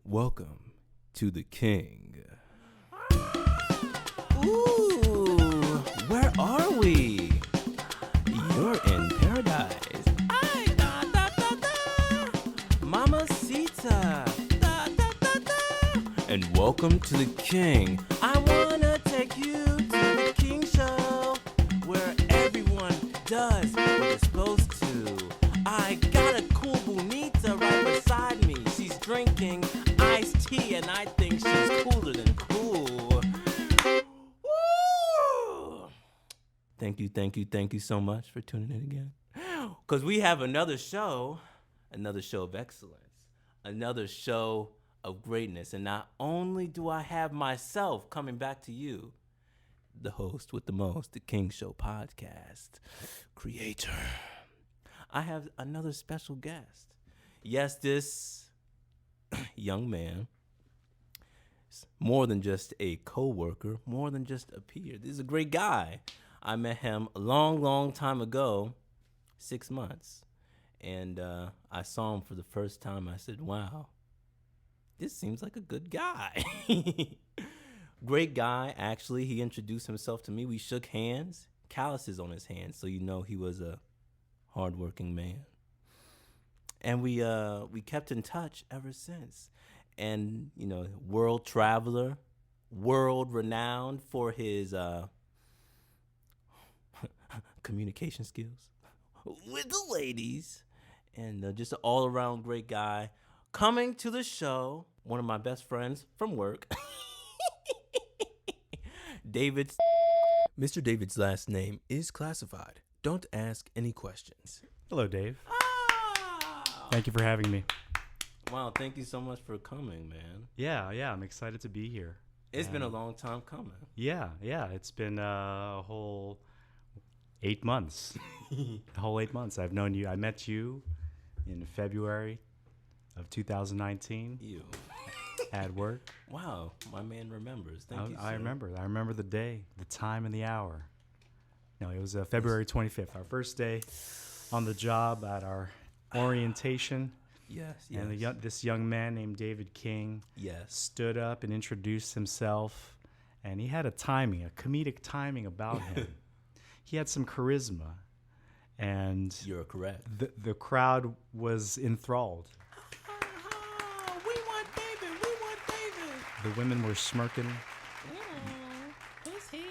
Welcome to the King. Ooh, where are we? You're in paradise. Ay, da, da, da, da. Mamacita. Da, da, da, da. And welcome to the King. I wanna take you to the King show, where everyone does what they're supposed to. I got a cool bonita right beside me. She's drinking iced tea, and I think she's cooler than cool. Woo! Thank you so much for tuning in again. Because we have another show of excellence, another show of greatness. And not only do I have myself coming back to you, the host with the most, the King Show podcast, creator, I have another special guest. Yes, this young man is more than just a co-worker, more than just a peer. This is a great guy. I met him a long time ago, 6 months. And I saw him for the first time. I said, wow, this seems like a good guy. Great guy, actually. He introduced himself to me. We shook hands, calluses on his hands, so you know he was a hardworking man. And we kept in touch ever since. And, you know, world traveler, world renowned for his communication skills with the ladies. And just an all-around great guy. Coming to the show, one of my best friends from work, David's. Mr. David's last name is classified. Don't ask any questions. Hello, Dave. Oh! Thank you for having me. Wow, thank you so much for coming, man. Yeah, I'm excited to be here. It's been a long time coming. Yeah, it's been a whole 8 months. The whole 8 months. I've known you. I met you in February of 2019. You. At work. Wow, my man remembers. Thank you, sir. I remember the day, the time, and the hour. No, it was February 25th, our first day on the job at our orientation. Yes. And this young man named David King stood up and introduced himself. And he had a comedic timing about him. He had some charisma. And you're correct. The crowd was enthralled. We want David. The women were smirking. Who's he?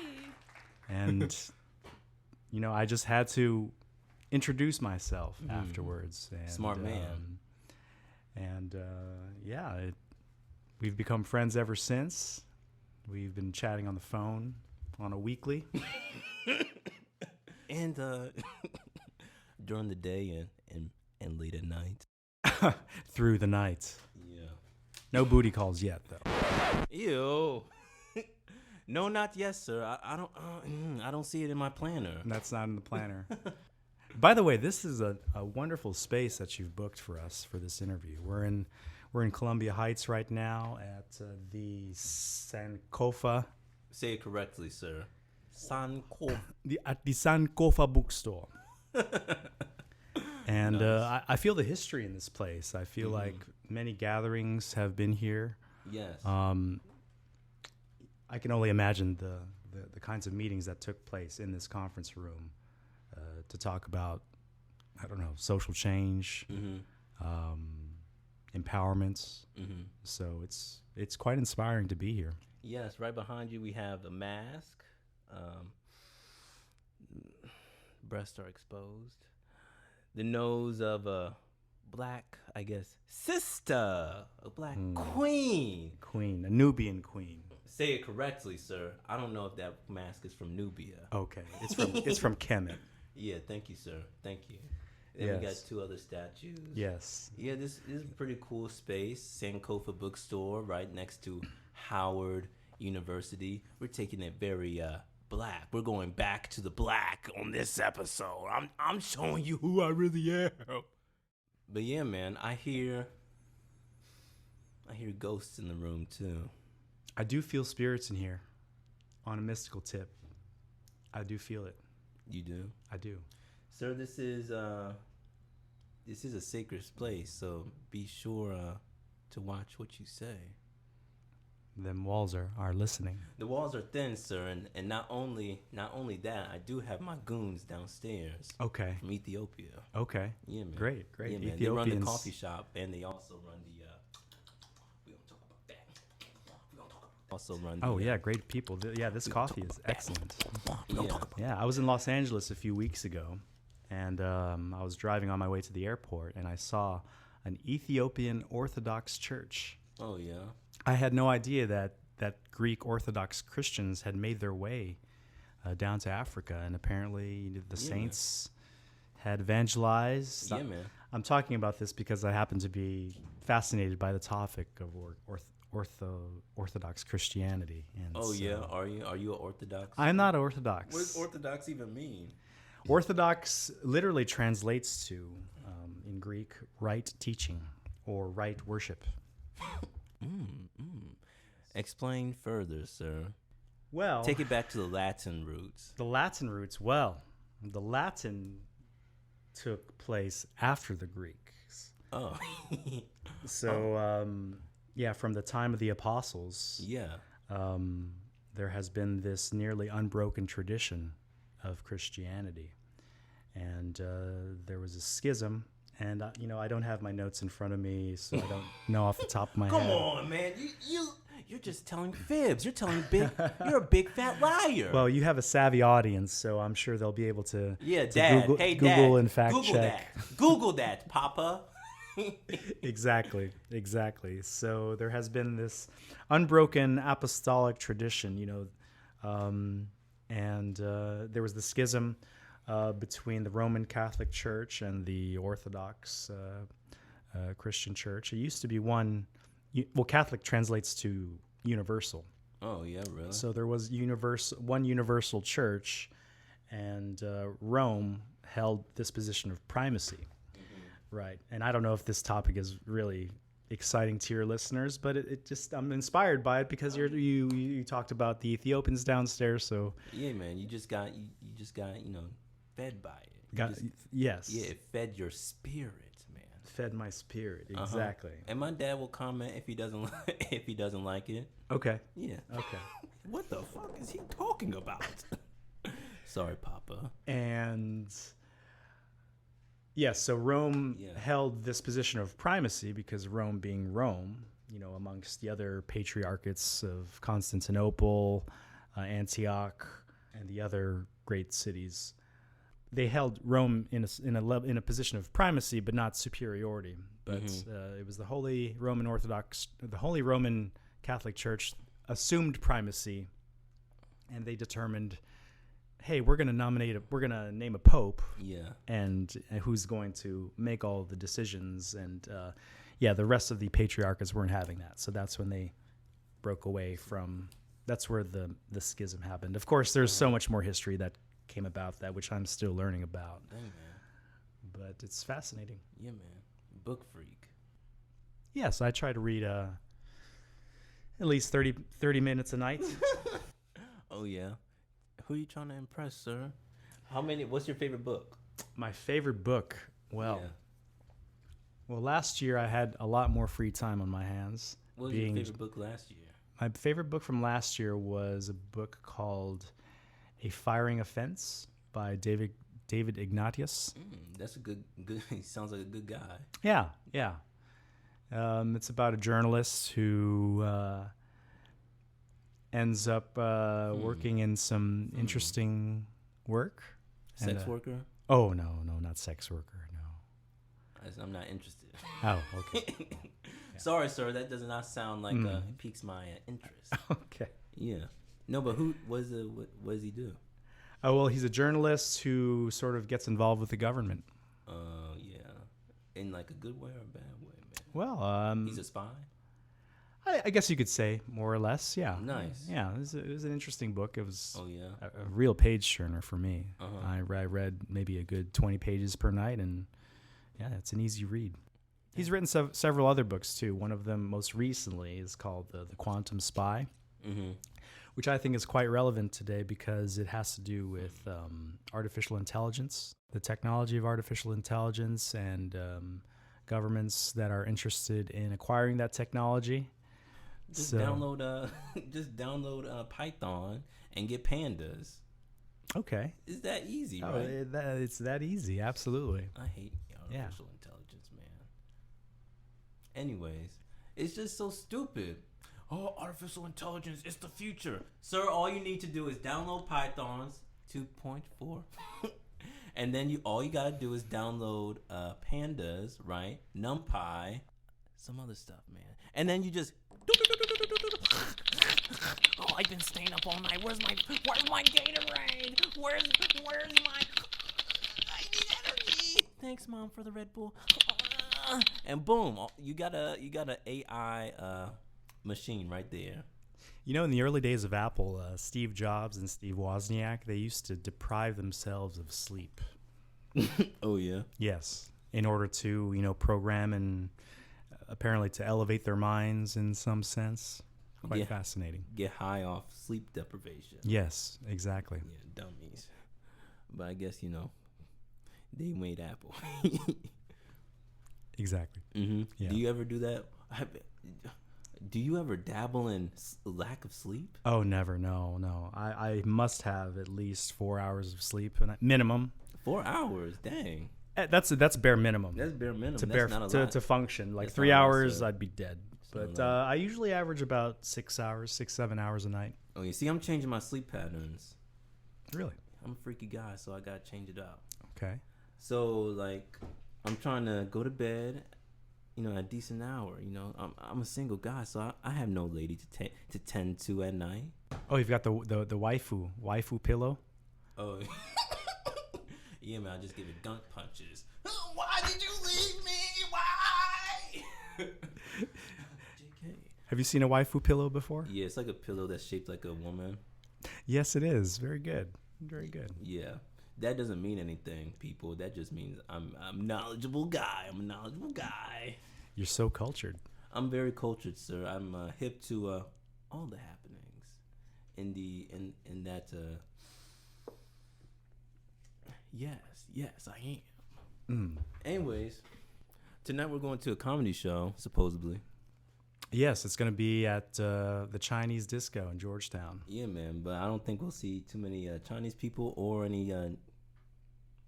And, you know, I just had to introduce myself afterwards. And, smart man. We've become friends ever since. We've been chatting on the phone on a weekly. And during the day and late at night. Through the night. Yeah. No booty calls yet, though. Ew. No, not yet, sir. I don't see it in my planner. That's not in the planner. By the way, this is a wonderful space that you've booked for us for this interview. We're in Columbia Heights right now at the Sankofa. Say it correctly, sir. Sankofa. At the Sankofa bookstore. And nice. I feel the history in this place. I feel like many gatherings have been here. Yes. I can only imagine the kinds of meetings that took place in this conference room to talk about, I don't know, social change, empowerment. So it's quite inspiring to be here. Yes, right behind you we have a mask. Breasts are exposed. The nose of a black, I guess, sister, a black queen. Queen, a Nubian queen. Say it correctly, sir. I don't know if that mask is from Nubia. Okay, it's from Kemet. Yeah, thank you, sir. Thank you. Then we got 2 other statues. Yes. Yeah, this is a pretty cool space. Sankofa Bookstore, right next to Howard University. We're taking it very black. We're going back to the black on this episode. I'm showing you who I really am. But yeah, man, I hear ghosts in the room too. I do feel spirits in here on a mystical tip. I do feel it. You do? I do. Sir, this is a sacred place, so be sure to watch what you say. Them walls are listening. The walls are thin, sir, and not only that, I do have my goons downstairs. Okay. From Ethiopia. Okay. Yeah, man. Great. Yeah, man. They run the coffee shop, and they also run the. We don't talk about that. We don't talk about that. Also run. The, great people. Yeah, this coffee is excellent. Yeah. I was in Los Angeles a few weeks ago, and I was driving on my way to the airport, and I saw an Ethiopian Orthodox church. Oh yeah. I had no idea that Greek Orthodox Christians had made their way down to Africa, and apparently the saints had evangelized. Yeah, man. I'm talking about this because I happen to be fascinated by the topic of Orthodox Christianity. And Are you an Orthodox? I'm not Orthodox. What does Orthodox even mean? Orthodox literally translates to, in Greek, right teaching or right worship. Explain further, sir. Well, take it back to the Latin roots. The Latin roots. Well, the Latin took place after the Greeks. Oh. So, from the time of the apostles. Yeah. There has been this nearly unbroken tradition of Christianity, and there was a schism. And I don't have my notes in front of me, so I don't know off the top of my head. Come on, man! You're just telling fibs. You're a big fat liar. Well, you have a savvy audience, so I'm sure they'll be able to. Yeah, Dad. Google Dad. and fact Google check. That. Google that, Papa. Exactly. So there has been this unbroken apostolic tradition, and there was the schism between the Roman Catholic Church and the Orthodox Christian Church. It used to be one. Catholic translates to universal. Oh yeah, really? So there was one universal church, and Rome held this position of primacy. Mm-hmm. Right. And I don't know if this topic is really exciting to your listeners, but it just, I'm inspired by it because you talked about the Ethiopians downstairs. So yeah, man, you just got fed by it. Yes. Yeah, it fed your spirit, man. Fed my spirit, exactly. And my dad will comment if he doesn't like it. Okay. Yeah. Okay. What the fuck is he talking about? Sorry, Papa. And yes, so Rome held this position of primacy because Rome being Rome, amongst the other patriarchates of Constantinople, Antioch, and the other great cities. They held Rome in a position of primacy, but not superiority. But it was the Holy Roman Catholic Church assumed primacy, and they determined, hey, we're going to name a pope, and who's going to make all the decisions, and the rest of the patriarchs weren't having that. So that's when they broke away from. That's where the schism happened. Of course, there's so much more history that came about that, which I'm still learning about. Dang, man. But it's fascinating. Yeah, man. Book freak. Yes, I try to read at least 30 minutes a night. Oh, yeah. Who are you trying to impress, sir? What's your favorite book? My favorite book? Well, last year I had a lot more free time on my hands. What was your favorite book last year? My favorite book from last year was a book called A Firing Offense by David Ignatius. That's a good. He sounds like a good guy. Yeah. It's about a journalist who ends up working in some interesting work. Sex worker? Oh, no, not sex worker, no. I'm not interested. Oh, okay. Sorry, sir, that does not sound like it piques my interest. Okay. Yeah. No, but what does he do? Oh, well, he's a journalist who sort of gets involved with the government. Yeah. In like a good way or a bad way, man? Well, he's a spy? I guess you could say, more or less, yeah. Nice. Yeah, it was an interesting book. It was a real page-turner for me. Uh-huh. I read maybe a good 20 pages per night, and yeah, it's an easy read. He's written several other books, too. One of them, most recently, is called The Quantum Spy, which I think is quite relevant today because it has to do with artificial intelligence, the technology of artificial intelligence, and governments that are interested in acquiring that technology. Just download Python and get pandas. Okay. It's that easy, right? It's that easy. Absolutely. I hate artificial intelligence, man. Anyways, it's just so stupid. Oh, artificial intelligence is the future. Sir, all you need to do is download Python's 2.4. And then all you got to do is download pandas, right? NumPy, some other stuff, man. And then you just... Oh, I've been staying up all night. Where's my Gatorade? Where's my... I need energy. Thanks, Mom, for the Red Bull. And boom, you got a AI machine right there. You know, in the early days of Apple, Steve Jobs and Steve Wozniak, they used to deprive themselves of sleep. Oh, yeah? Yes, in order to, program and apparently to elevate their minds in some sense. Quite fascinating. Get high off sleep deprivation. Yes, exactly. Yeah, dummies. But I guess, they made Apple. Exactly. Mm-hmm. Yeah. Do you ever do that? Do you ever dabble in lack of sleep? Oh, never. No. I must have at least 4 hours of sleep minimum. 4 hours? Dang. That's bare minimum. That's bare minimum. That's not a lot. To function. Like That's 3 hours, lot, I'd be dead. But I usually average about 6 hours, 7 hours a night. Oh, you see, I'm changing my sleep patterns. Really? I'm a freaky guy, so I got to change it up. Okay. So, I'm trying to go to bed, at a decent hour. I'm a single guy, so I have no lady to tend to at night. Oh, you've got the waifu pillow? Oh, yeah, man, I just give it gunk punches. Why did you leave me? Why? JK. Have you seen a waifu pillow before? Yeah, it's like a pillow that's shaped like a woman. Yes, it is. Very good. Very good. Yeah. That doesn't mean anything, people. That just means I'm a knowledgeable guy. You're so cultured. I'm very cultured, sir. I'm hip to all the happenings in that. Yes, I am. Anyways, tonight we're going to a comedy show, supposedly. Yes, it's going to be at the Chinese Disco in Georgetown. Yeah, man, but I don't think we'll see too many Chinese people or any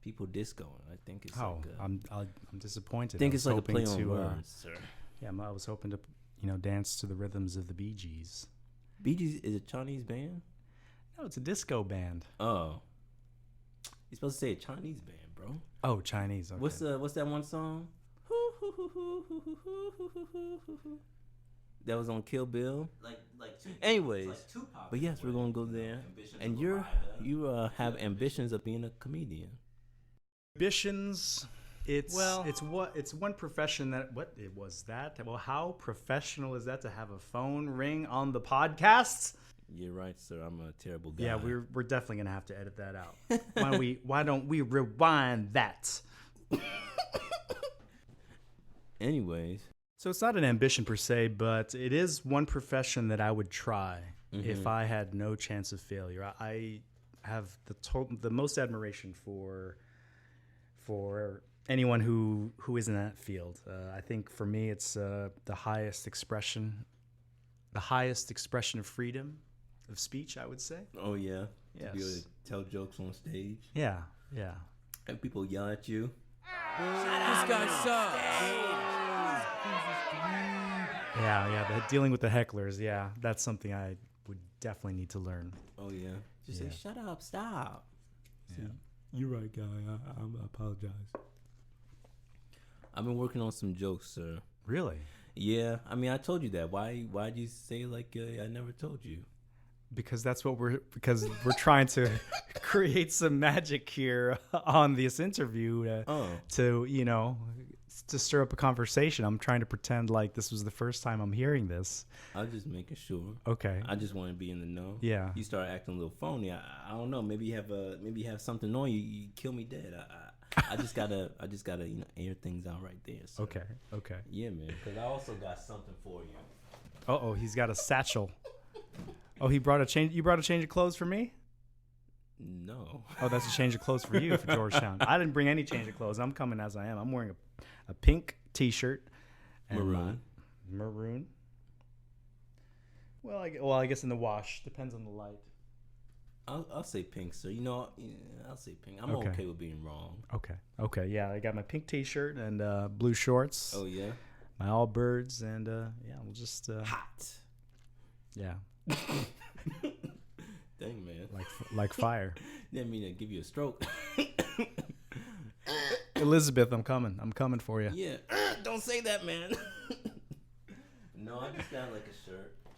people discoing. I think it's I'm disappointed. I think it's like a play on words, sir. Yeah, I was hoping to, dance to the rhythms of the Bee Gees. Bee Gees is a Chinese band? No, it's a disco band. Oh. You're supposed to say a Chinese band, bro. Oh, Chinese. Okay. What's that one song? That was on Kill Bill. Anyways, but yes, we're gonna go there. And you have ambitions of being a comedian. Ambitions. It's one profession Well, how professional is that to have a phone ring on the podcast? You're right, sir. I'm a terrible guy. Yeah, we're definitely gonna have to edit that out. Why don't we rewind that? Anyways. So it's not an ambition per se, but it is one profession that I would try if I had no chance of failure. I have the most admiration for anyone who is in that field. I think for me, it's the highest expression of freedom of speech, I would say. Oh yeah. Yes. To be able to tell jokes on stage. Yeah. And people yell at you. This guy sucks. Yeah. Dealing with the hecklers, that's something I would definitely need to learn. Oh yeah. Just say, shut up, stop. Yeah. You're right, guy. I apologize. I've been working on some jokes, sir. Really? Yeah. I mean, I told you that. Why'd you say I never told you? Because we're trying to create some magic here on this interview to stir up a conversation. I'm trying to pretend like this was the first time I'm hearing this. I was just making sure. Okay. I just want to be in the know. Yeah. You start acting a little phony. I don't know. Maybe you have something on you. You kill me dead. I just gotta air things out right there. So. Okay. Yeah, man. Because I also got something for you. Oh, he's got a satchel. Oh, you brought a change of clothes for me? No. Oh, that's a change of clothes for you for Georgetown. I didn't bring any change of clothes. I'm coming as I am. I'm wearing a pink T-shirt. And Maroon. Well, I guess in the wash. Depends on the light. I'll say pink, sir. I'll say pink. I'm okay with being wrong. Okay. Yeah, I got my pink T-shirt and blue shorts. Oh yeah. My Allbirds and we'll just hot. Yeah. Dang, man. Like fire. Didn't mean to give you a stroke. Elizabeth, I'm coming for you. Yeah. Don't say that, man. No, I just got like a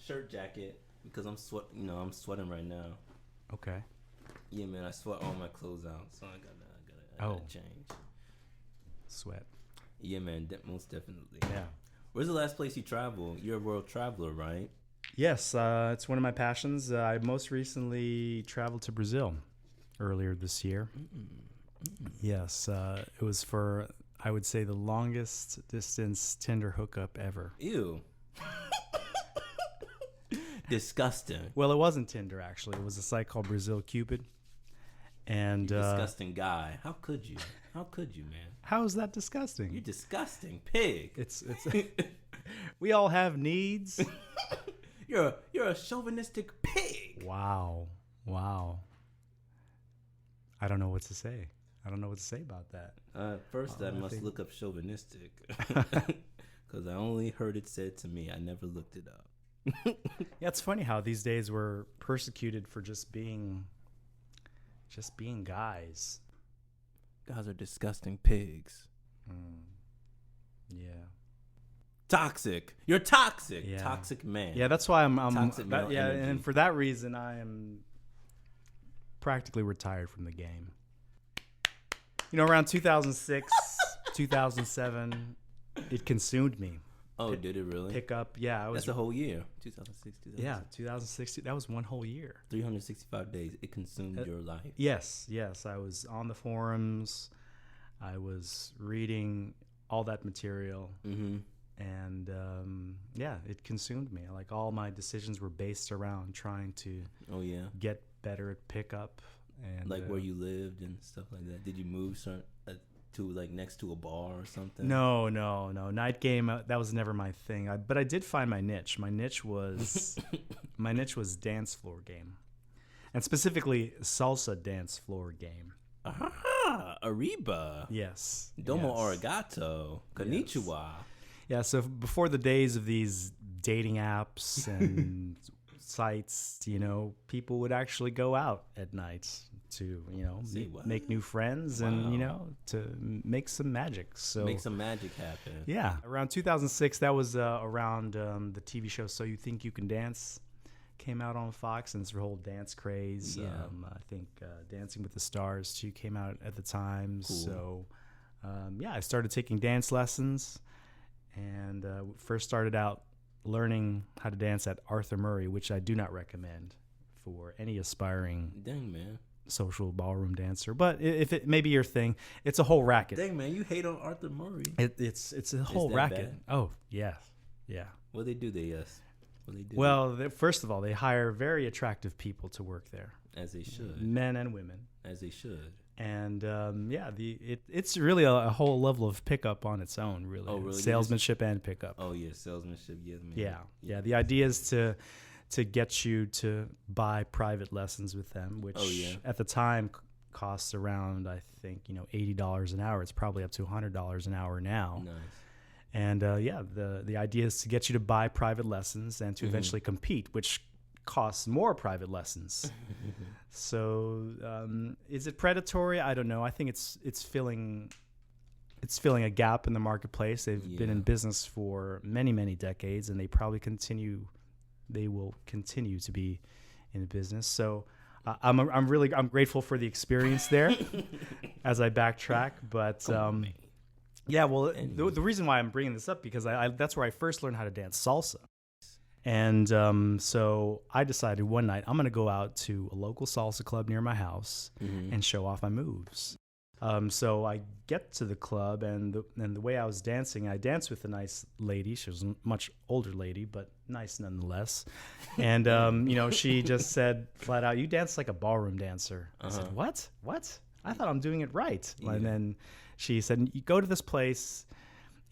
shirt jacket because I'm sweating right now. Okay. Yeah, man, I sweat all my clothes out, so I gotta change. Sweat. Yeah, man, most definitely. Yeah. Where's the last place you traveled? You're a world traveler, right? Yes, it's one of my passions. I most recently traveled to Brazil earlier this year. Yes, it was for, I would say, the longest distance Tinder hookup ever. Ew. Disgusting. Well, it wasn't Tinder, actually. It was a site called Brazil Cupid. And you disgusting guy. How could you? How could you, man? How is that disgusting? You disgusting pig. It's we all have needs. You're a chauvinistic pig. Wow. I don't know what to say. About that. First, I must look up chauvinistic because I only heard it said to me. I never looked it up. Yeah, it's funny how these days we're persecuted for just being guys. Guys are disgusting pigs. Yeah. Toxic. You're toxic. Yeah. Toxic man. Yeah, that's why I'm toxic male energy. And for that reason I am practically retired from the game. Around 2006, 2007, it consumed me. Oh, did it really? Pick up, yeah. That's a whole year. 2006, 2007. Yeah, 2006. That was one whole year. 365 days. It consumed your life. Yes. I was on the forums. I was reading all that material. Mm-hmm. And, it consumed me. Like, all my decisions were based around trying to get better at pickup. And like where you lived and stuff like that. Did you move to like next to a bar or something? No. Night game, that was never my thing. But I did find my niche. My niche was dance floor game, and specifically salsa dance floor game. Aha, Ariba. Yes. Domo arigato. Konnichiwa. Yeah. So before the days of these dating apps and sites, people would actually go out at night to, make new friends and, to make some magic. So make some magic happen. Yeah. Around 2006, that was around the TV show So You Think You Can Dance came out on Fox, and this whole dance craze. Yeah. I think Dancing with the Stars, too, came out at the time. Cool. So, I started taking dance lessons and first started out learning how to dance at Arthur Murray, which I do not recommend for any aspiring social ballroom dancer. But if it may be your thing, it's a whole racket. Dang, man, you hate on Arthur Murray. It's a whole racket. Bad? Oh, yeah. What they do? Well, first of all, they hire very attractive people to work there. As they should. Men and women. As they should. And it's really a whole level of pickup on its own, really. Oh, really? Salesmanship and pickup. Oh, yeah, salesmanship. Yeah, man. Yeah. The idea is to get you to buy private lessons with them, which at the time costs around, I think, $80 an hour. It's probably up to $100 an hour now. Nice. And the idea is to get you to buy private lessons and to eventually compete, which costs more private lessons. So is it predatory? I don't know. I think it's filling a gap in the marketplace. They've been in business for many, many decades, and they will continue to be in business. So I'm grateful for the experience there as I backtrack. But the reason why I'm bringing this up because that's where I first learned how to dance salsa. And so I decided one night I'm going to go out to a local salsa club near my house and show off my moves. So I get to the club, and the way I was dancing, I danced with a nice lady. She was a much older lady, but nice nonetheless. And, she just said flat out, "You dance like a ballroom dancer." I said, "What? I thought I'm doing it right." Yeah. And then she said, "You go to this place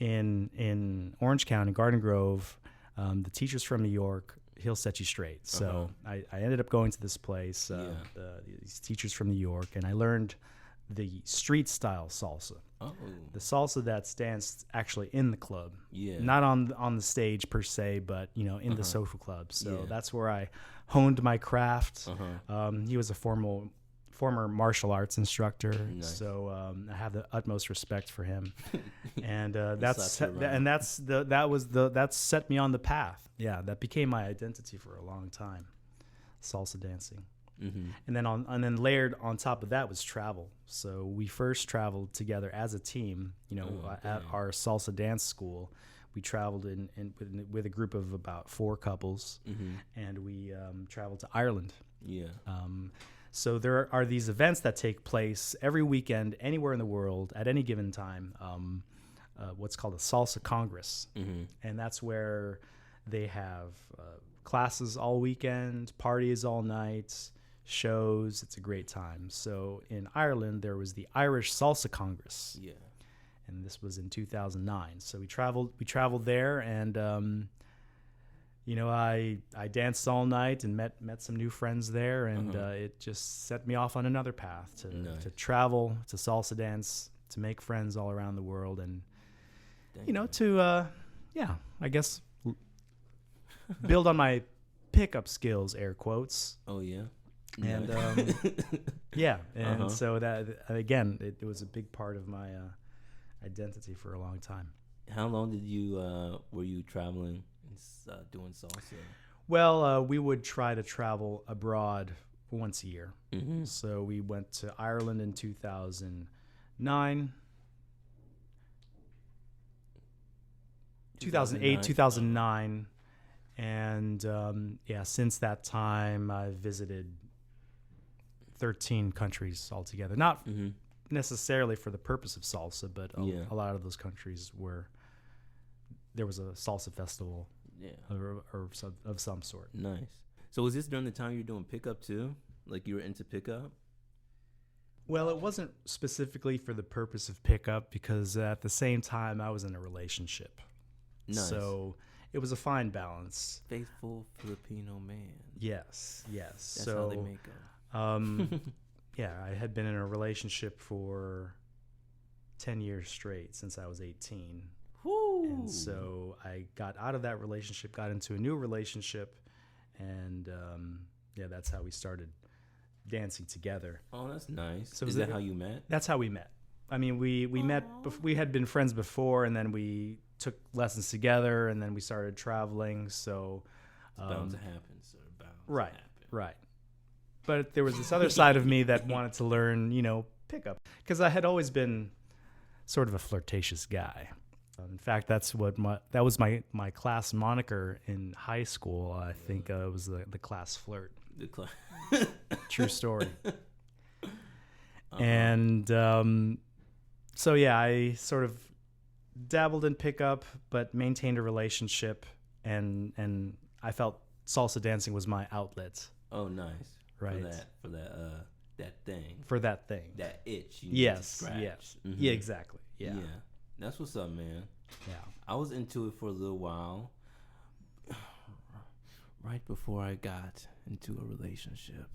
in Orange County, Garden Grove, the teacher's from New York. He'll set you straight. So I ended up going to this place, these teachers from New York, and I learned the street style salsa. Oh. The salsa that's danced actually in the club. Yeah. Not on the stage per se, but in the social club. So Yeah. that's where I honed my craft. Uh-huh. He was a former martial arts instructor, Nice. so I have the utmost respect for him. And slapped you around. that set me on the path. Yeah, that became my identity for a long time. Salsa dancing. Mm-hmm. And then layered on top of that was travel. So we first traveled together as a team, at our salsa dance school. We traveled with a group of about 4 couples, and we traveled to Ireland. Yeah. So there are these events that take place every weekend, anywhere in the world, at any given time. What's called a Salsa Congress, and that's where they have classes all weekend, parties all night, shows. It's a great time. So in Ireland, there was the Irish Salsa Congress. Yeah. And this was in 2009. So we traveled there, and I danced all night and met some new friends there, and it just set me off on another path to travel, to salsa dance, to make friends all around the world, and I guess build on my pickup skills, air quotes. Oh yeah. And so that again, it was a big part of my identity for a long time. How long did you were you traveling and doing salsa? Well, we would try to travel abroad once a year. Mm-hmm. So we went to Ireland in 2009, 2008, 2009. And since that time, I've visited 13 countries altogether. Not necessarily for the purpose of salsa, but a lot of those countries where there was a salsa festival or of some sort. Nice. So was this during the time you were doing pickup too? Like you were into pickup? Well, it wasn't specifically for the purpose of pickup, because at the same time I was in a relationship. Nice. So it was a fine balance. Faithful Filipino man. Yes. That's how they make them. I had been in a relationship for 10 years straight since I was 18. Woo. And so I got out of that relationship, got into a new relationship, and that's how we started dancing together. Oh, that's nice. So is that how you met? That's how we met. I mean, we met. We had been friends before, and then we took lessons together, and then we started traveling. So it's bound to happen, sir. Bound right, to happen. right. But there was this other side of me that wanted to learn, pickup, because I had always been sort of a flirtatious guy. In fact, that was my class moniker in high school. I think it was the class flirt. True story. And I sort of dabbled in pickup, but maintained a relationship, and I felt salsa dancing was my outlet. Oh, nice. Right. For that thing. For that thing. That itch. You Yes. need to scratch. Yes. Mm-hmm. Yeah. Exactly. Yeah. That's what's up, man. Yeah. I was into it for a little while. Right before I got into a relationship.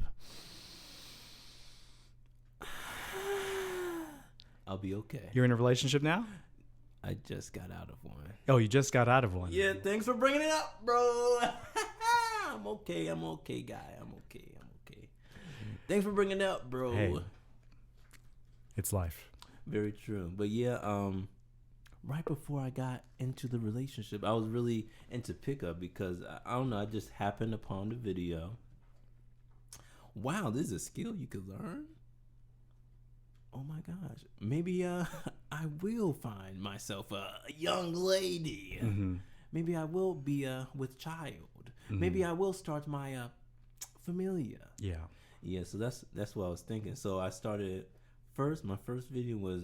I'll be okay. You're in a relationship now? I just got out of one. Oh, you just got out of one. Yeah, thanks for bringing it up, bro. I'm okay, guy. I'm okay. Thanks for bringing it up, bro. Hey, it's life. Very true. But right before I got into the relationship, I was really into pickup because, I don't know, I just happened upon the video. Wow, this is a skill you could learn? Oh my gosh. Maybe I will find myself a young lady. Mm-hmm. Maybe I will be with child. Mm-hmm. Maybe I will start my familia. Yeah. Yeah, so that's what I was thinking. So I started my first video was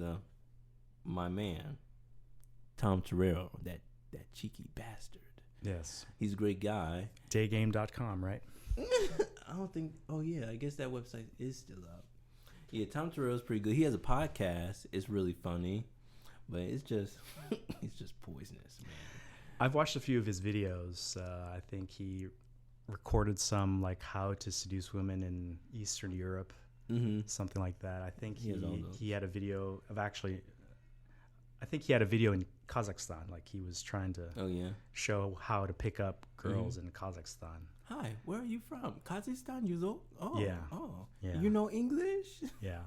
my man, Tom Terrero, that cheeky bastard. Yes. He's a great guy. Daygame.com, right? I don't think, I guess that website is still up. Yeah, Tom Terrell's pretty good. He has a podcast. It's really funny, but it's just He's just poisonous, man. I've watched a few of his videos. I think he recorded some like how to seduce women in Eastern Europe, something like that. I think he had a video of actually. I think he had a video in Kazakhstan, like he was trying to show how to pick up girls in Kazakhstan. Hi, where are you from? Kazakhstan, you know? Oh, Yeah. Oh, Yeah. You know English? Yeah.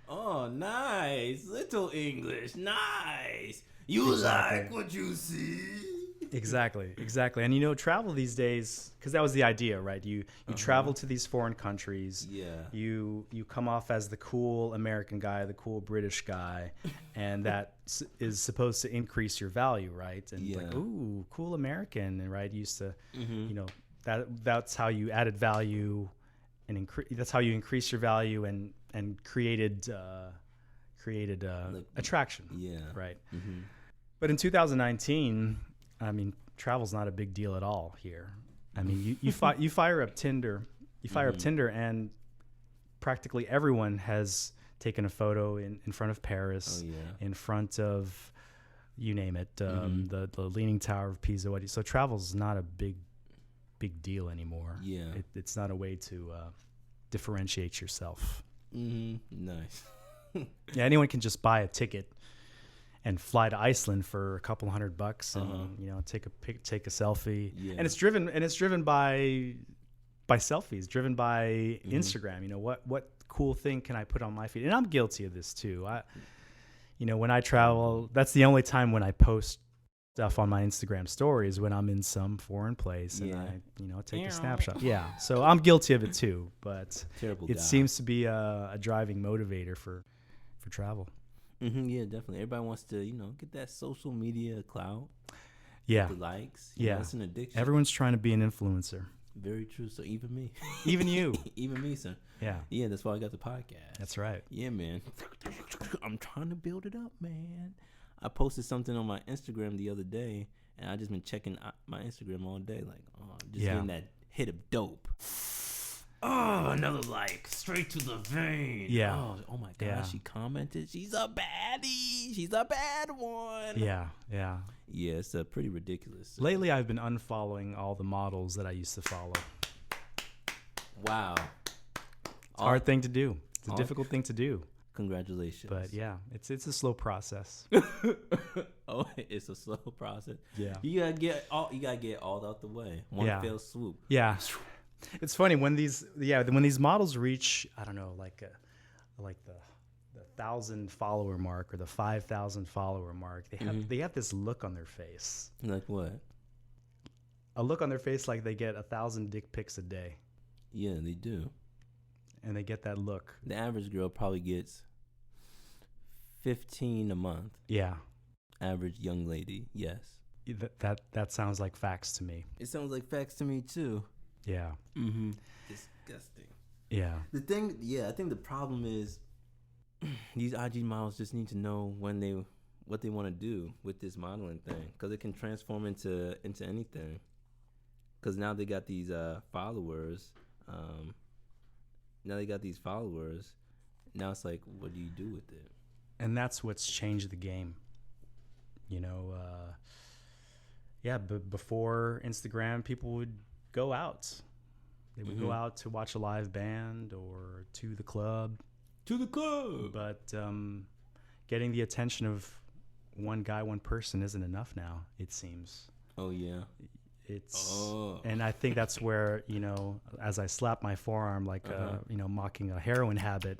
Oh, nice. Little English. Nice. You Exactly. like what you see? Exactly. And you know, travel these days, because that was the idea, right? You travel to these foreign countries. Yeah. You come off as the cool American guy, the cool British guy, and that is supposed to increase your value, right? And like, ooh, cool American, and right, used to, you know, that's how you added value, and that's how you increase your value and created attraction. Yeah. Right. Mm-hmm. But in 2019. I mean, travel's not a big deal at all here. I mean, you fire up Tinder, and practically everyone has taken a photo in front of Paris, in front of, you name it, the Leaning Tower of Pisa. So travel's not a big deal anymore. Yeah, it's not a way to differentiate yourself. Nice. Yeah, anyone can just buy a ticket and fly to Iceland for a couple $100 and you know, take a selfie. And it's driven by selfies, driven by Instagram. You know, what cool thing can I put on my feed? And I'm guilty of this too. You know, when I travel, that's the only time when I post stuff on my Instagram stories, when I'm in some foreign place and I, you know, take a snapshot. Yeah. So I'm guilty of it too, but it seems to be a driving motivator for travel. Yeah, definitely. Everybody wants to, you know, get that social media clout. Yeah. The likes. You know, it's an addiction. Everyone's trying to be an influencer. Very true. So even me. Even you. Even me, sir. Yeah. Yeah, that's why I got the podcast. That's right. Yeah, man. I'm trying to build it up, man. I posted something on my Instagram the other day, and I just been checking my Instagram all day, like, getting that hit of dope. Oh, another like, straight to the vein. Yeah. Oh my God, she commented. She's a baddie. She's a bad one. Yeah. Yeah, it's pretty ridiculous. Lately, I've been unfollowing all the models that I used to follow. Wow. It's a hard thing to do. It's a difficult thing to do. Congratulations. But yeah, it's a slow process. Oh, it's a slow process. Yeah. You gotta get all out the way. One fell swoop. Yeah. It's funny when these models reach, I don't know, like the 1,000 follower mark or the 5,000 follower mark, they have this look on their face. Like what? A look on their face like they get 1,000 dick pics a day. Yeah, they do. And they get that look. The average girl probably gets 15 a month. Yeah. Average young lady, yes. That sounds like facts to me. It sounds like facts to me too. Yeah. Mm-hmm. Disgusting. Yeah. I think the problem is these IG models just need to know what they want to do with this modeling thing, because it can transform into anything. Because now they got these followers. Now it's like, what do you do with it? And that's what's changed the game. You know, before Instagram, people would go out. They would go out to watch a live band or to the club. But getting the attention of one guy, one person isn't enough now, it seems. Oh, yeah. And I think that's where, you know, as I slap my forearm like, you know, mocking a heroin habit,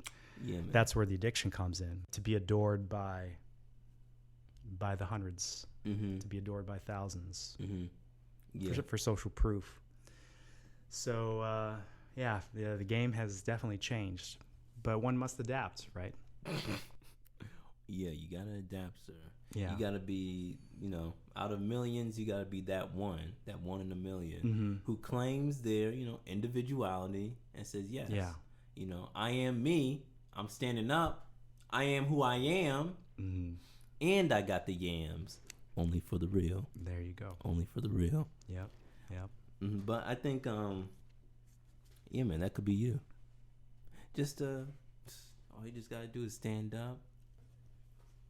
that's where the addiction comes in. To be adored by the hundreds, to be adored by thousands, for social proof. So, the game has definitely changed, but one must adapt, right? Yeah, you gotta adapt, sir. Yeah. You gotta be, you know, out of millions, you gotta be that one in a million who claims their, you know, individuality and says, yes, you know, I am me, I'm standing up, I am who I am, and I got the yams. Only for the real. There you go. Only for the real. Yep. But I think, yeah, man, that could be you. Just, all you just gotta do is stand up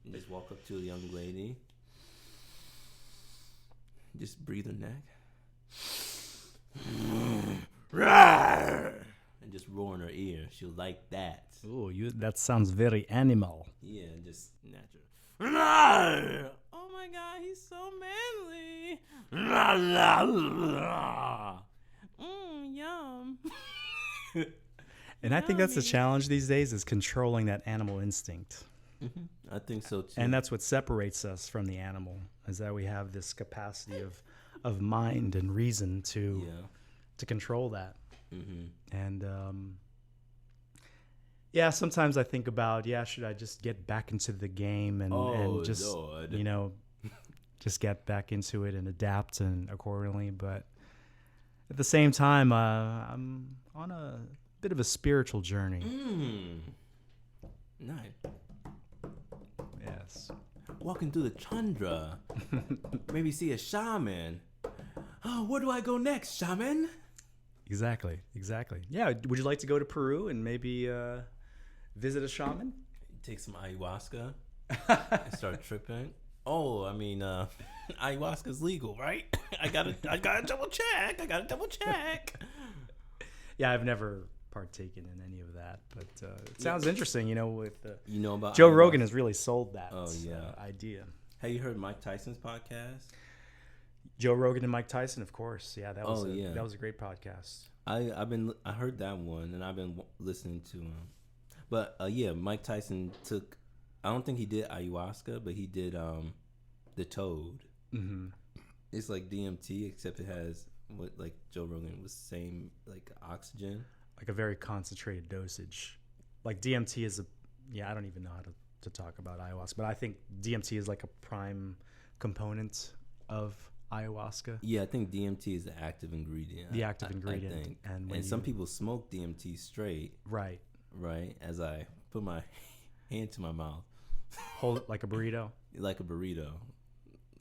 and just walk up to a young lady Just breathe her neck. And just roar in her ear. She'll like that. Ooh, that sounds very animal. Yeah, just natural. Oh my God, he's so manly. Yum. And I think that's the challenge these days is controlling that animal instinct. Mm-hmm. I think so too. And that's what separates us from the animal, is that we have this capacity of mind and reason to control that. Mm-hmm. And sometimes I think about, should I just get back into the game and just Lord. just get back into it and adapt and accordingly. But at the same time, I'm on a bit of a spiritual journey. Nice. Yes. Walking through the tundra. Maybe see a shaman. Oh, where do I go next, shaman? Exactly. Yeah, would you like to go to Peru and maybe visit a shaman? Take some ayahuasca and start tripping. Oh, I mean, ayahuasca's legal, right? I gotta double check. Yeah, I've never partaken in any of that, but it sounds interesting. With about Joe ayahuasca? Rogan has really sold that idea. Have you heard Mike Tyson's podcast? Joe Rogan and Mike Tyson, of course. Yeah, that was a great podcast. I heard that one, and I've been listening to him. But Mike Tyson took. I don't think he did ayahuasca, but he did the toad. Mm-hmm. It's like DMT, except it has what like Joe Rogan was saying, like oxygen, like a very concentrated dosage. Like DMT is I don't even know how to talk about ayahuasca, but I think DMT is like a prime component of ayahuasca. Yeah, I think DMT is the active ingredient. The active ingredient. I think. And some people smoke DMT straight. Right. As I put my hand to my mouth. Hold it like a burrito. Like a burrito.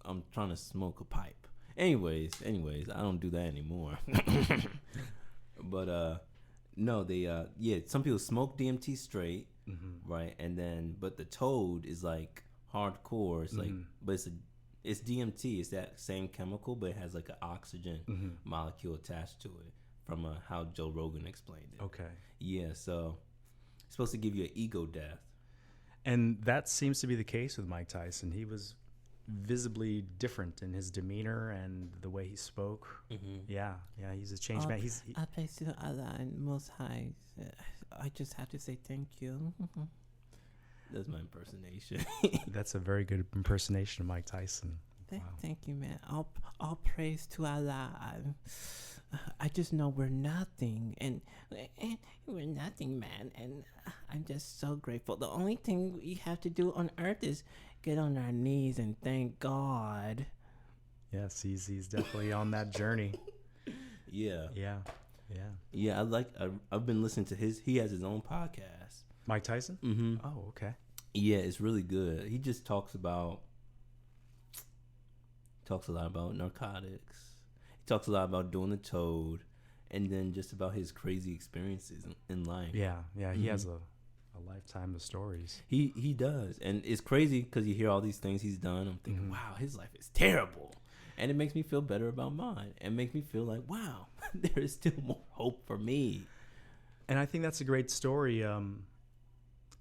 I'm trying to smoke a pipe. Anyways, I don't do that anymore. But no, they some people smoke DMT straight, right? And then but the toad is like hardcore. It's like but it's DMT. It's that same chemical, but it has like an oxygen molecule attached to it from how Joe Rogan explained it. Okay. Yeah, so it's supposed to give you an ego death. And that seems to be the case with Mike Tyson. He was visibly different in his demeanor and the way he spoke. Mm-hmm. Yeah, he's a changed man. I praise to Allah and Most High. I just have to say thank you. That's my impersonation. That's a very good impersonation of Mike Tyson. Thank you, man. All praise to Allah. I just know we're nothing, and we're nothing, man. And I'm just so grateful. The only thing we have to do on earth is get on our knees and thank God. Yes, he's definitely on that journey. Yeah. I've been listening to he has his own podcast. Mike Tyson? Mm-hmm. Oh, okay. Yeah, it's really good. He just talks a lot about narcotics. He talks a lot about doing the toad, and then just about his crazy experiences in life. Yeah. He has a lifetime of stories. He does, and it's crazy because you hear all these things he's done. I'm thinking, wow, his life is terrible, and it makes me feel better about mine, and makes me feel like, wow, there is still more hope for me. And I think that's a great story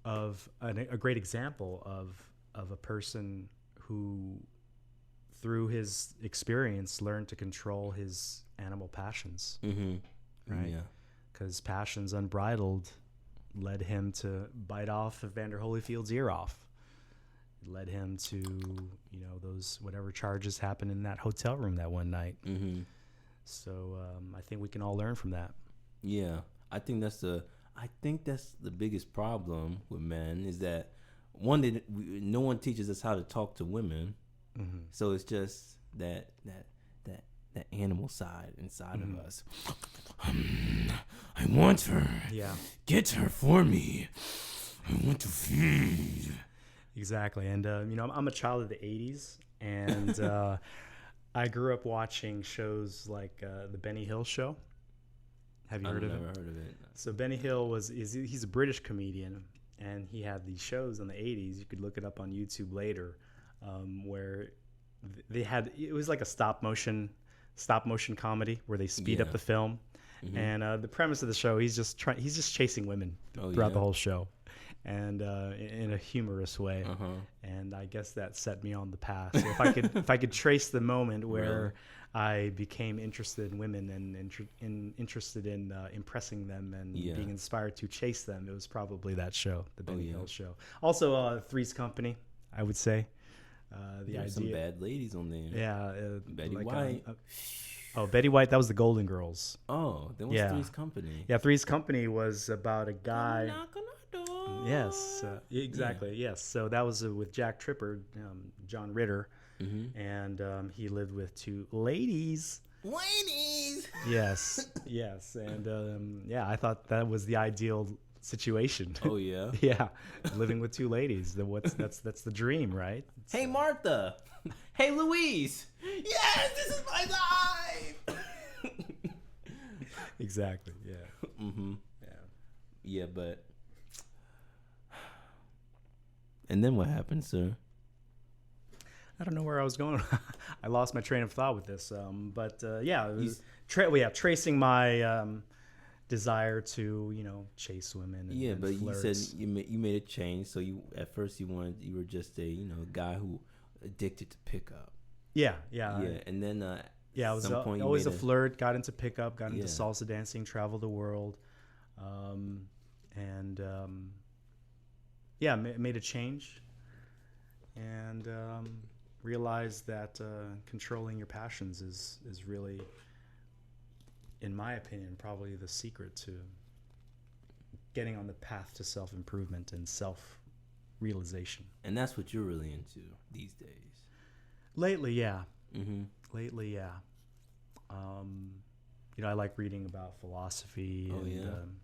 of a great example of a person who, through his experience, learned to control his animal passions. Mm-hmm. Right? Yeah. Because passions unbridled led him to bite off Evander Holyfield's ear off. It led him to, those whatever charges happened in that hotel room that one night. Mm-hmm. So I think we can all learn from that. Yeah, I think that's the biggest problem with men is that no one teaches us how to talk to women. Mm-hmm. So it's just that animal side inside of us. I want her. Yeah. Get her for me. I want to feed. Exactly. And, I'm a child of the 80s, and I grew up watching shows like the Benny Hill Show. Have you heard of it? I've never heard of it. So Benny Hill he's a British comedian, and he had these shows in the 80s. You could look it up on YouTube later, where they had, it was like a stop motion comedy where they speed up Yeah. the film. And the premise of the show, he's just chasing women throughout the whole show, and in a humorous way. And I guess that set me on the path. So if I could trace the moment where I became interested in women and interested in impressing them and being inspired to chase them, it was probably that show, the Benny Hill show. Also, Three's Company, I would say. There's some bad ladies on there. Yeah, Betty White. Betty White. That was the Golden Girls. Oh, that was Three's Company. Yeah, Three's Company was about a guy. Knock on our door. Yes, exactly. Yeah. Yes, so that was with Jack Tripper, John Ritter, and he lived with two ladies. Ladies. Yes, yes, and I thought that was the ideal situation. Oh yeah. Yeah, living with two ladies. That's the dream, right? Hey Martha. Hey Louise. Yes, this is my life. Exactly. Yeah. Yeah, but. And then what happened, sir? I don't know where I was going. I lost my train of thought with this. But it was tracing my desire to chase women. And but flirt. you said you made a change. So you were just a guy who addicted to pickup. Yeah. And then I was always a flirt. Got into pickup. Got into salsa dancing. Traveled the world, made a change, and realized that controlling your passions is really, in my opinion, probably the secret to getting on the path to self-improvement and self-realization. And that's what you're really into these days. Lately, yeah. I like reading about philosophy and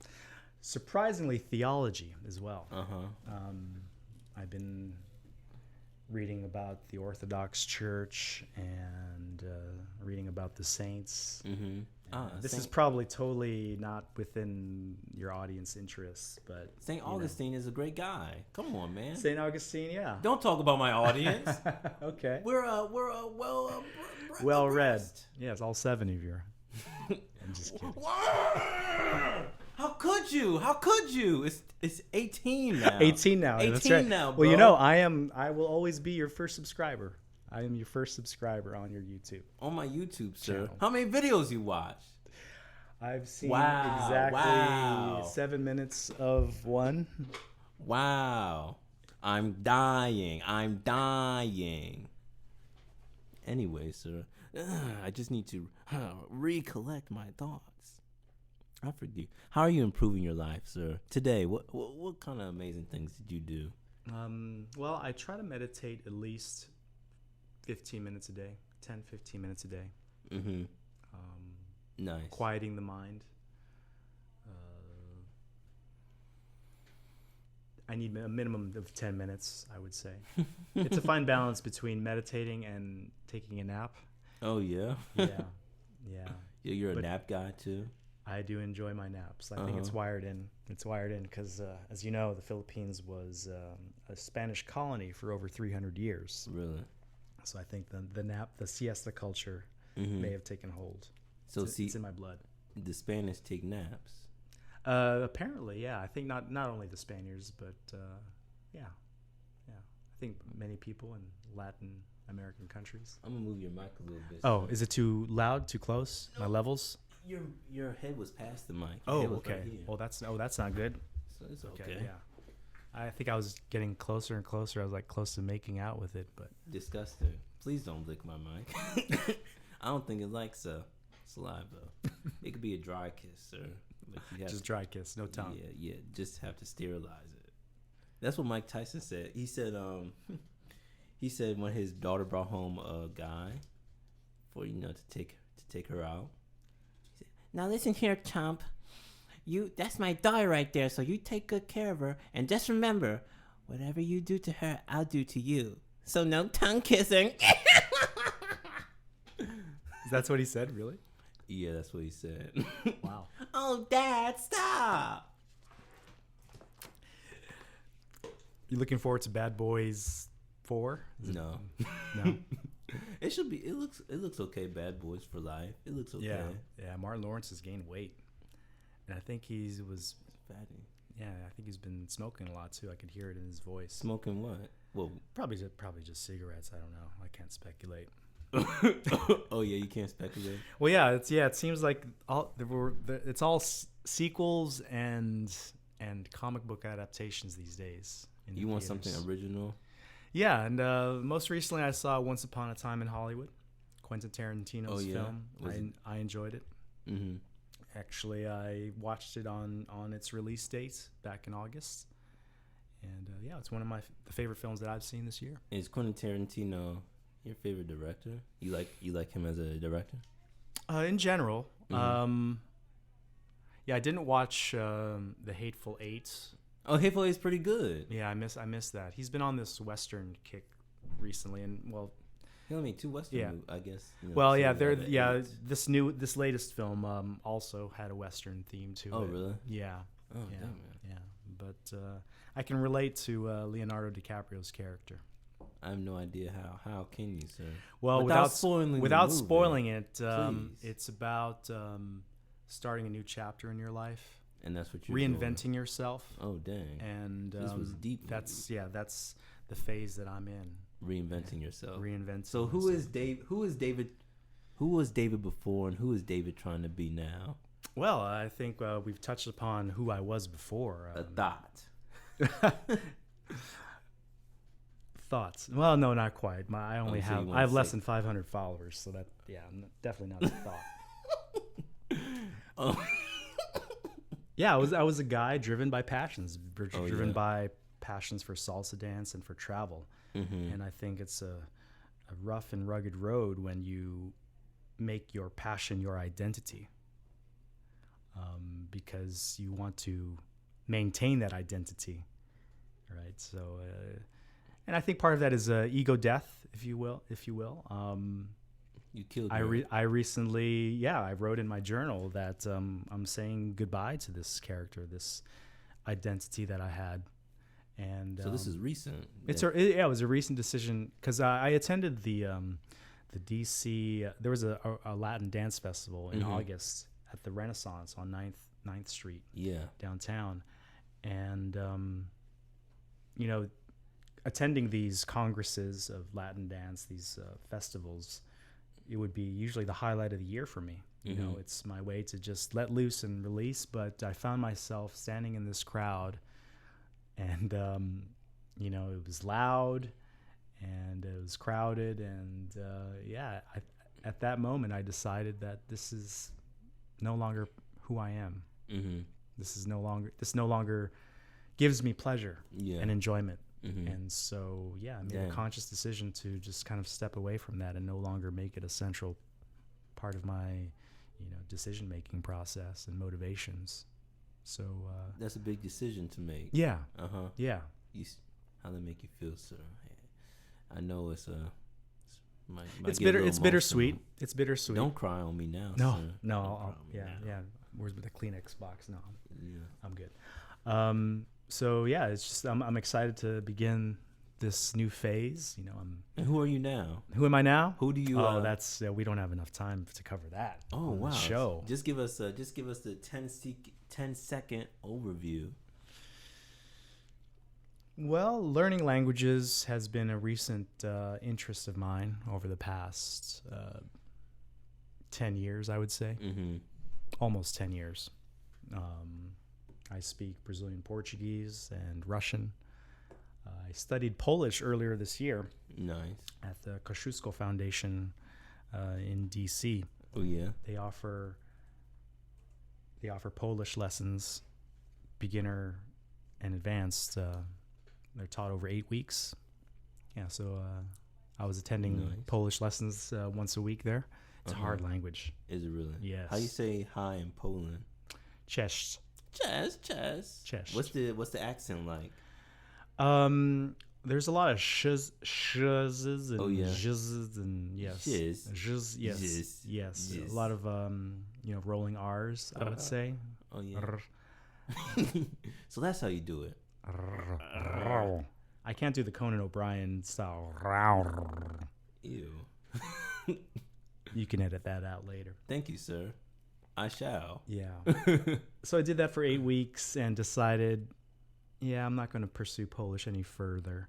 surprisingly theology as well. I've been reading about the Orthodox Church and reading about the saints. This is probably totally not within your audience interests, but St. Augustine is a great guy. Come on, man. St. Augustine, yeah. Don't talk about my audience. Okay. We're well read. Yes, all 7 of you. I'm just kidding. How could you? It's 18 now. 18 now. 18 that's right. now, bro. Well, I will always be your first subscriber. I am your first subscriber on your YouTube. On my YouTube, sir. Channel. How many videos you watch? I've seen exactly 7 minutes of one. Wow. I'm dying. Anyway, sir, I just need to recollect my thoughts. I forget. How are you improving your life, sir? Today, what kind of amazing things did you do? Well, I try to meditate at least 15 minutes a day, 10, 15 minutes a day. Nice. Quieting the mind. I need a minimum of 10 minutes, I would say. It's a fine balance between meditating and taking a nap. Oh, yeah? Yeah. You're a nap guy, too? I do enjoy my naps. I think it's wired in. It's wired in because, as you know, the Philippines was a Spanish colony for over 300 years. Really? So I think the siesta culture may have taken hold. So it's in my blood. The Spanish take naps. Apparently, yeah. I think not only the Spaniards, but yeah. I think many people in Latin American countries. I'm gonna move your mic a little bit. Oh, is it too loud? Too close? No. My levels? Your head was past the mic. Oh, okay. Well, that's not good. So it's okay. Yeah. I think I was getting closer and closer. I was like close to making out with it, but disgusting. Please don't lick my mic. I don't think it likes saliva. It could be a dry kiss, sir. Just dry kiss, no tongue. Yeah. Just have to sterilize it. That's what Mike Tyson said. He said when his daughter brought home a guy for to take her out. He said, "Now listen here, chump. That's my daughter right there. So you take good care of her, and just remember, whatever you do to her, I'll do to you. So no tongue kissing." That's what he said, really? Yeah, that's what he said. Wow. Oh, Dad, stop. You looking forward to Bad Boys 4? No. It should be. It looks okay. Bad Boys for Life. It looks okay. Yeah. Martin Lawrence has gained weight, and I think he's Fatty. Yeah, I think he's been smoking a lot too. I could hear it in his voice. Smoking what? Well, probably just cigarettes. I don't know. I can't speculate. Oh yeah, you can't speculate. Well, it seems like it's all sequels and comic book adaptations these days. You want something original? Yeah, and most recently I saw Once Upon a Time in Hollywood, Quentin Tarantino's film. I enjoyed it. Mm-hmm. Actually, I watched it on its release date back in August, and it's one of the favorite films that I've seen this year. Is Quentin Tarantino your favorite director? You like him as a director? In general, Mm-hmm. I didn't watch The Hateful Eight. Oh, Hateful Eight is pretty good. Yeah, I miss that. He's been on this Western kick recently, and He only made 2 Western movies, I guess. This latest film also had a Western theme to it. Oh, really? Yeah. Oh, damn, man. Yeah. But I can relate to Leonardo DiCaprio's character. I have no idea how. How can you, sir? Well, without spoiling it, it's about starting a new chapter in your life. And that's what you're reinventing doing. yourself. Oh, dang. And this was deep. That's the phase that I'm in. Reinventing yourself. Reinventing. So who is David? Who was David before, and who is David trying to be now? Well, I think we've touched upon who I was before. A thought. Thoughts? Well, no, not quite. I have less than 500 followers, so that I'm definitely not a thought. Oh. Yeah, I was a guy driven by passions, driven by passions for salsa dance and for travel. Mm-hmm. And I think it's a rough and rugged road when you make your passion your identity, because you want to maintain that identity, right? So, and I think part of that is ego death, if you will. You killed. I recently, I wrote in my journal that I'm saying goodbye to this character, this identity that I had. And so this is recent. It was a recent decision because I attended the DC. There was a Latin dance festival in August at the Renaissance on 9th Street, downtown, and attending these congresses of Latin dance, these festivals, it would be usually the highlight of the year for me. You know, it's my way to just let loose and release. But I found myself standing in this crowd. And, it was loud and it was crowded. And, at that moment, I decided that this is no longer who I am. Mm-hmm. This no longer gives me pleasure and enjoyment. Mm-hmm. And so, I made a conscious decision to just kind of step away from that and no longer make it a central part of my, decision-making process and motivations. So that's a big decision to make. Yeah. Yeah. How they make you feel, sir? I know it's it's bitter. It's bittersweet. It's bittersweet. Don't cry on me now. No, sir. no. Yeah. Where's the Kleenex box? No, I'm good. So it's just I'm excited to begin this new phase. And who are you now? Who am I now? Who do you? That's we don't have enough time to cover that. Oh wow! The show. Just give us the 10-second overview. Well, learning languages has been a recent interest of mine over the past 10 years, I would say. Mm-hmm. Almost 10 years. I speak Brazilian Portuguese and Russian. I studied Polish earlier this year. Nice. At the Kosciuszko Foundation in D.C. Oh yeah. They offer Polish lessons, beginner and advanced. They're taught over 8 weeks. Yeah, so I was attending Polish lessons once a week there. It's a hard language. Is it really? Yes. How you say hi in Poland? Cześć. Cześć. What's the accent like? There's a lot of sh's and z's and yes. Shiz. Yes. A lot of rolling R's, I would say. Oh yeah. So that's how you do it. I can't do the Conan O'Brien style. Ew. You can edit that out later. Thank you, sir. I shall. Yeah. So I did that for 8 weeks and decided, yeah, I'm not going to pursue Polish any further.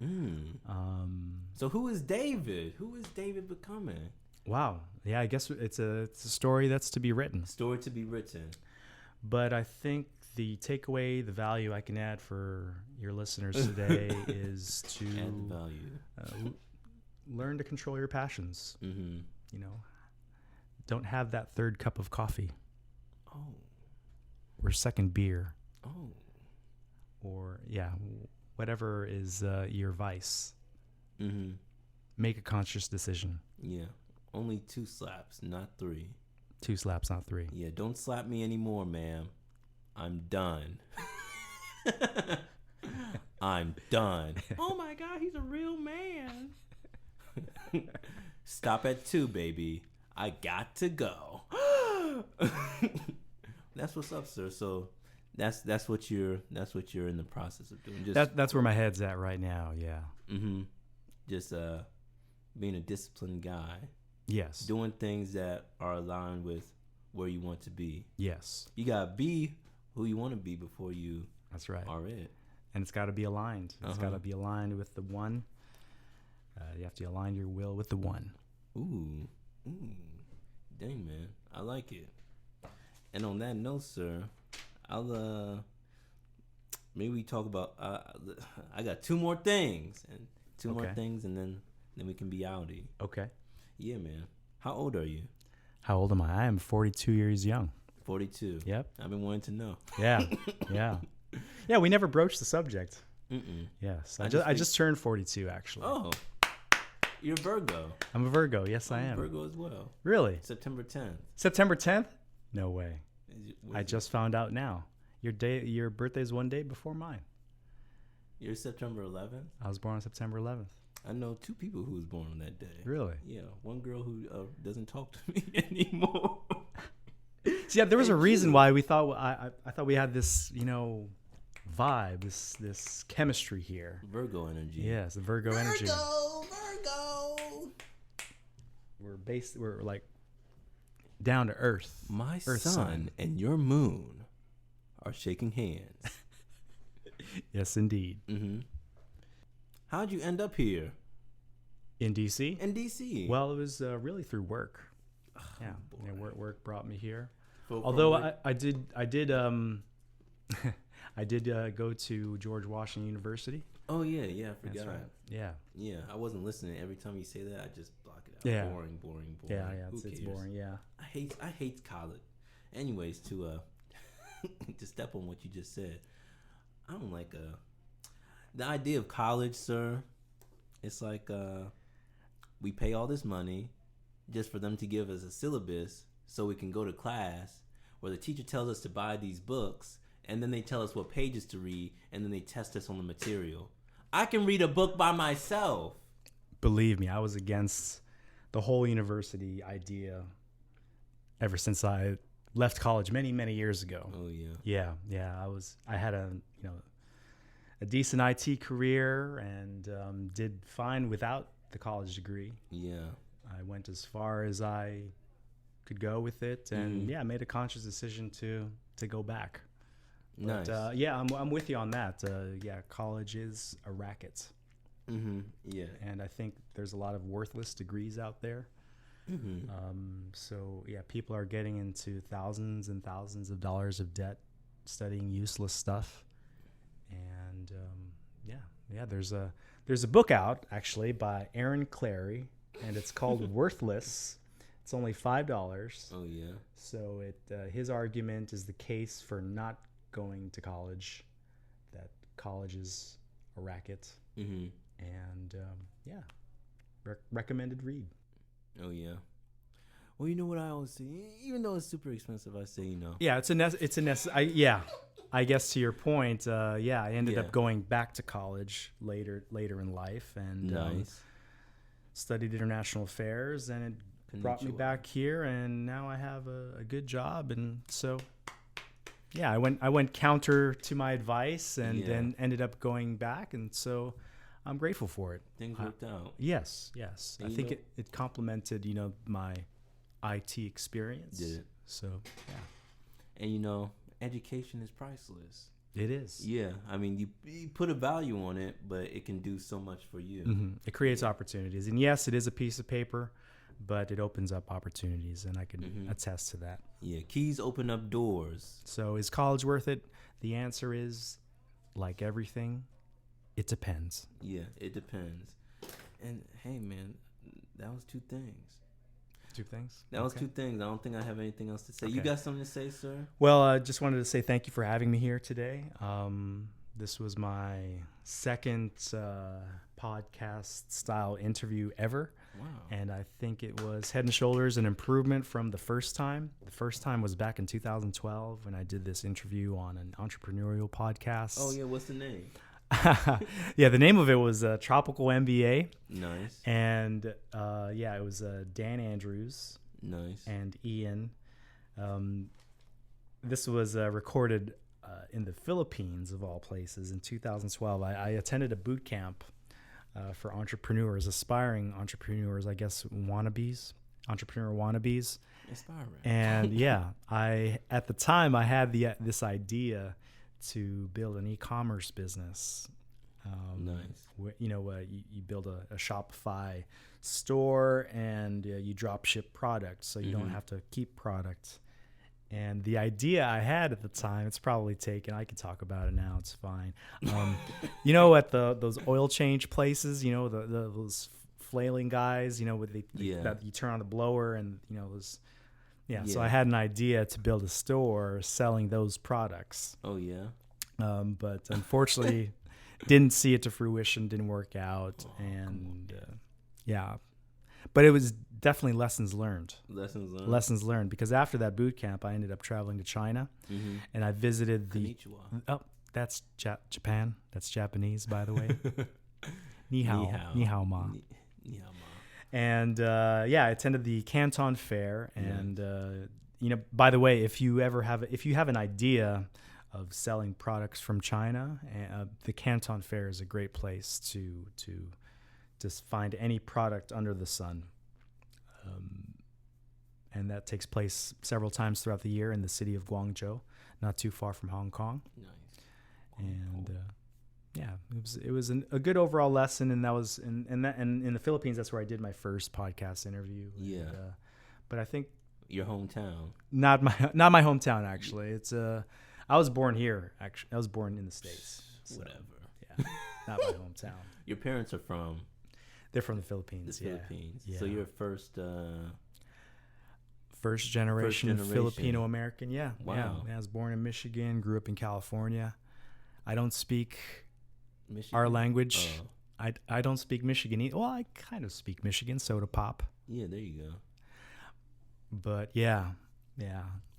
So who is David? Who is David becoming? Wow. Yeah, I guess it's a story that's to be written. Story to be written. But I think the takeaway, the value I can add for your listeners today is to Add value. Learn to control your passions. Mm-hmm. You know, don't have that third cup of coffee Oh. or second beer Oh. or, whatever is your vice. Mm-hmm. Make a conscious decision. Yeah. Only 2 slaps, not 3. 2 slaps, not 3. Yeah, don't slap me anymore, ma'am. I'm done. I'm done. Oh my God, he's a real man. Stop at 2, baby. I got to go. That's what's up, sir. So that's what you're in the process of doing. Just That's where my head's at right now. Yeah. just being a disciplined guy, Yes. doing things that are aligned with where you want to be. Yes. You gotta be who you want to be before you That's right. are it. And it's got to be aligned. It's got to be aligned with the one. You have to align your will with the one. Ooh, dang, man, I like it. And on that note, sir, I'll maybe we talk about. I got 2 more things and 2 more things, and then we can be outie. Okay. Yeah, man. How old are you? How old am I? I am 42 years young. 42. Yep. I've been wanting to know. Yeah. Yeah. Yeah. We never broached the subject. Mm-mm. Yes. I I just turned 42 actually. Oh, you're Virgo. I'm a Virgo. Yes, I I'm am. Virgo as well. Really? September 10th. September 10th? No way. What I is it? just found out now. Your birthday's one day before mine. You're September 11th. I was born on September 11th. I know 2 people who was born on that day. Really? Yeah, one girl who doesn't talk to me anymore. See, yeah, there was a reason why we thought I thought we had this, vibe, this chemistry here. Virgo energy. Yes, the Virgo energy. Virgo. We're like down to earth. My Earth sun sign. and your moon are shaking hands. Yes, indeed. Mm-hmm. How'd you end up here In DC? in DC? Well, it was really through work. boy. Work brought me here. From Although work- I did I did go to George Washington University. Oh yeah, I forgot. That's right. Yeah. Yeah, I wasn't listening. Every time you say that, I just block it out. Yeah. Boring. Yeah, Who it's cares? boring. Yeah. I hate college. Anyways, to to step on what you just said, I don't like the idea of college, sir. It's like we pay all this money just for them to give us a syllabus so we can go to class where the teacher tells us to buy these books and then they tell us what pages to read and then they test us on the material. I can read a book by myself. Believe me, I was against the whole university idea ever since I left college many years ago. Oh yeah. Yeah. I had a decent IT career and did fine without the college degree. Yeah. I went as far as I could go with it, and Mhm. made a conscious decision to go back. Nice. But, I'm with you on that. College is a racket, Yeah. and I think there's a lot of worthless degrees out there. So people are getting into thousands and thousands of dollars of debt studying useless stuff, and there's a book out actually by Aaron Clary, and it's called Worthless. It's only $5. Oh yeah. So his argument is the case for not going to college, that college is a racket, and recommended read. Oh yeah. Well, you know what I always say. Even though it's super expensive, I say Yeah, I guess to your point, I ended up going back to college later in life and nice. Studied international affairs, and it brought me Konnichiwa. back here, and now I have a good job, and so I went counter to my advice, and then ended up going back, and so I'm grateful for it. Things worked out. Yes. And I think it complemented, my IT experience. Did it? So, yeah. And education is priceless. It is. Yeah, I mean, you put a value on it, but it can do so much for you. Mm-hmm. It creates opportunities. And yes, it is a piece of paper, but it opens up opportunities, and I can attest to that. Yeah, keys open up doors. So is college worth it? The answer is, like everything, it depends. Yeah, it depends. And hey, man, that was 2 things. 2 things? That was 2 things. I don't think I have anything else to say. Okay. You got something to say, sir? Well, I just wanted to say thank you for having me here today. This was my second podcast style interview ever. Wow. And I think it was head and shoulders an improvement from the first time. The first time was back in 2012 when I did this interview on an entrepreneurial podcast. Oh, yeah. What's the name? Yeah, the name of it was Tropical MBA. Nice. And it was Dan Andrews. Nice. And Ian. This was recorded in the Philippines, of all places, in 2012. I attended a boot camp for entrepreneurs, aspiring entrepreneurs, I guess, entrepreneur wannabes. Inspiring. And yeah, at the time I had this idea to build an e-commerce business. Nice. Where, you build a Shopify store and you drop ship products, so you don't have to keep product. And the idea I had at the time, it's probably taken. I can talk about it now. It's fine. At those oil change places, those flailing guys, that you turn on the blower and those. Yeah. So I had an idea to build a store selling those products. Oh yeah. But unfortunately, didn't see it to fruition. Didn't work out. But it was definitely lessons learned. Lessons learned, because after that boot camp, I ended up traveling to China, and I visited Konnichiwa. That's Japan. That's Japanese, by the way. Ni hao. Ni hao ma. Ni hao ma. And I attended the Canton Fair, and by the way, if you have an idea of selling products from China, the Canton Fair is a great place to just find any product under the sun. And that takes place several times throughout the year in the city of Guangzhou, not too far from Hong Kong. Nice. And it was a good overall lesson, and that was and in the Philippines, that's where I did my first podcast interview. Yeah. And, but I think Your hometown. not my hometown, actually. It's I was born here. Actually, I was born in the States. So, Whatever. Yeah, not my hometown. Your parents are from They're from the Philippines. the Philippines. Yeah. So you're first first generation Filipino American. Yeah. Wow. Yeah. I was born in Michigan, grew up in California. I don't speak Michigan. our language. Oh. I don't speak Michigan. Well, I kind of speak Michigan, soda pop. Yeah, there you go. But yeah.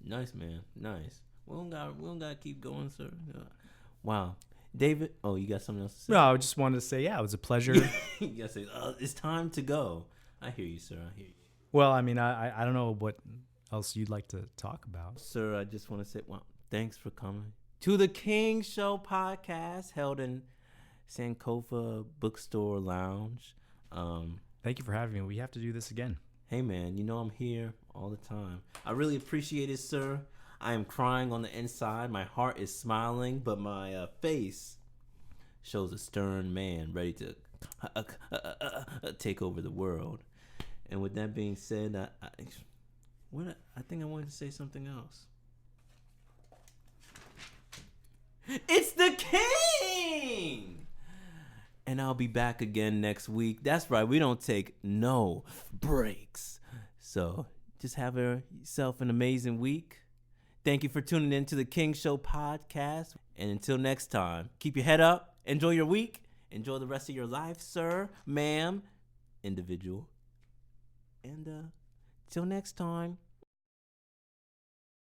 Nice, man. Nice. We don't gotta keep going, sir. Wow. David, you got something else to say? No, I just wanted to say, it was a pleasure. You gotta say, it's time to go. I hear you, sir. I hear you. Well, I mean, I don't know what else you'd like to talk about. Sir, I just want to say, thanks for coming to the King Show podcast held in Sankofa Bookstore Lounge. Thank you for having me. We have to do this again. Hey, man, I'm here all the time. I really appreciate it, sir. I am crying on the inside. My heart is smiling, but my face shows a stern man ready to take over the world. And with that being said, I think I wanted to say something else. It's the King! And I'll be back again next week. That's right, we don't take no breaks. So just have yourself an amazing week. Thank you for tuning in to the King Show podcast. And until next time, keep your head up. Enjoy your week. Enjoy the rest of your life, sir, ma'am, individual. And till next time.